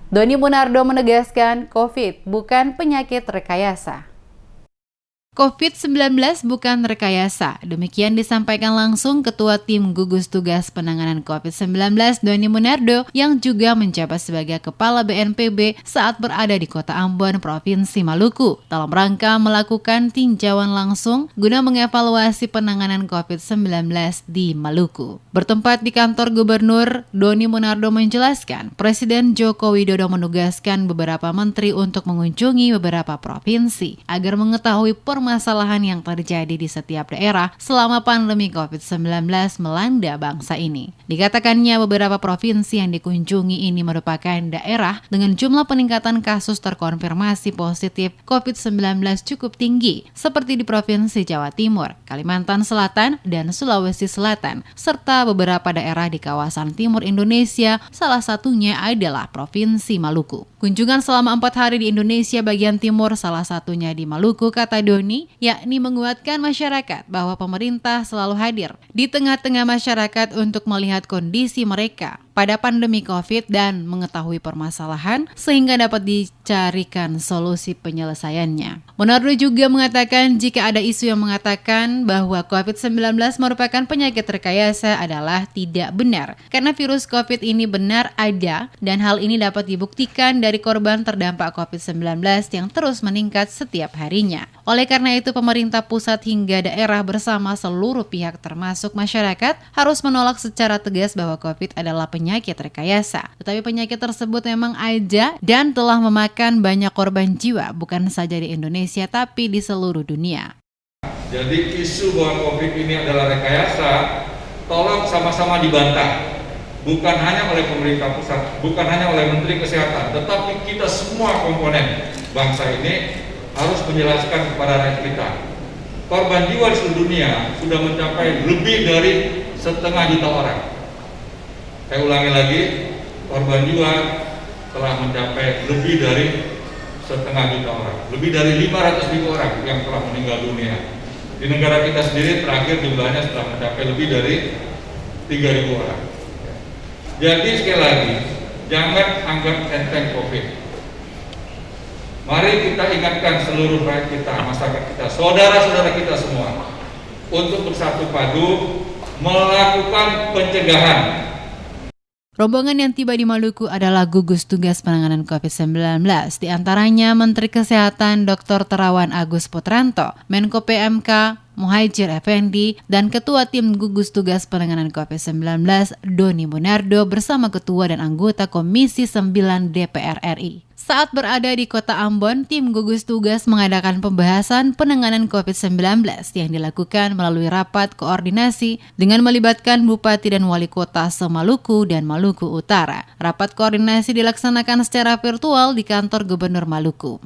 Doni Monardo menegaskan COVID bukan penyakit rekayasa. COVID-19 bukan rekayasa. Demikian disampaikan langsung Ketua Tim Gugus Tugas Penanganan COVID-19 Doni Monardo yang juga menjabat sebagai Kepala BNPB saat berada di Kota Ambon, Provinsi Maluku dalam rangka melakukan tinjauan langsung guna mengevaluasi penanganan COVID-19 di Maluku. Bertempat di kantor Gubernur, Doni Monardo menjelaskan Presiden Joko Widodo menugaskan beberapa menteri untuk mengunjungi beberapa provinsi agar mengetahui permasalahan yang terjadi di setiap daerah selama pandemi COVID-19 melanda bangsa ini. Dikatakannya beberapa provinsi yang dikunjungi ini merupakan daerah dengan jumlah peningkatan kasus terkonfirmasi positif COVID-19 cukup tinggi, seperti di Provinsi Jawa Timur, Kalimantan Selatan, dan Sulawesi Selatan, serta beberapa daerah di kawasan timur Indonesia, salah satunya adalah Provinsi Maluku. Kunjungan selama 4 hari di Indonesia bagian timur, salah satunya di Maluku, kata Doni, yakni menguatkan masyarakat bahwa pemerintah selalu hadir di tengah-tengah masyarakat untuk melihat kondisi mereka pada pandemi COVID dan mengetahui permasalahan sehingga dapat dicarikan solusi penyelesaiannya. Monardo juga mengatakan jika ada isu yang mengatakan bahwa COVID-19 merupakan penyakit rekayasa adalah tidak benar, karena virus COVID ini benar ada dan hal ini dapat dibuktikan dari korban terdampak COVID-19 yang terus meningkat setiap harinya. Oleh karena itu, pemerintah pusat hingga daerah bersama seluruh pihak termasuk masyarakat harus menolak secara tegas bahwa COVID adalah penyakit rekayasa. Tetapi penyakit tersebut memang ada dan telah memakan banyak korban jiwa, bukan saja di Indonesia tapi di seluruh dunia. Jadi isu bahwa COVID ini adalah rekayasa, tolong sama-sama dibantah. Bukan hanya oleh pemerintah pusat, bukan hanya oleh Menteri Kesehatan, tetapi kita semua komponen bangsa ini harus menjelaskan kepada rakyat kita. Korban jiwa di seluruh dunia sudah mencapai lebih dari 1,5 juta orang. Saya ulangi lagi, korban jiwa telah mencapai lebih dari 1,5 juta orang. Lebih dari 500.000 orang yang telah meninggal dunia. Di negara kita sendiri terakhir jumlahnya sudah mencapai lebih dari 3.000 orang. Jadi sekali lagi, jangan anggap enteng COVID. Mari kita ingatkan seluruh rakyat kita, masyarakat kita, saudara-saudara kita semua untuk bersatu padu melakukan pencegahan. Rombongan yang tiba di Maluku adalah gugus tugas penanganan COVID-19, di antaranya Menteri Kesehatan Dr. Terawan Agus Putranto, Menko PMK Muhadjir Effendi, dan Ketua Tim Gugus Tugas Penanganan COVID-19 Doni Monardo bersama Ketua dan anggota Komisi 9 DPR RI. Saat berada di Kota Ambon, tim gugus tugas mengadakan pembahasan penanganan COVID-19 yang dilakukan melalui rapat koordinasi dengan melibatkan Bupati dan Wali Kota se-Maluku dan Maluku Utara. Rapat koordinasi dilaksanakan secara virtual di kantor Gubernur Maluku.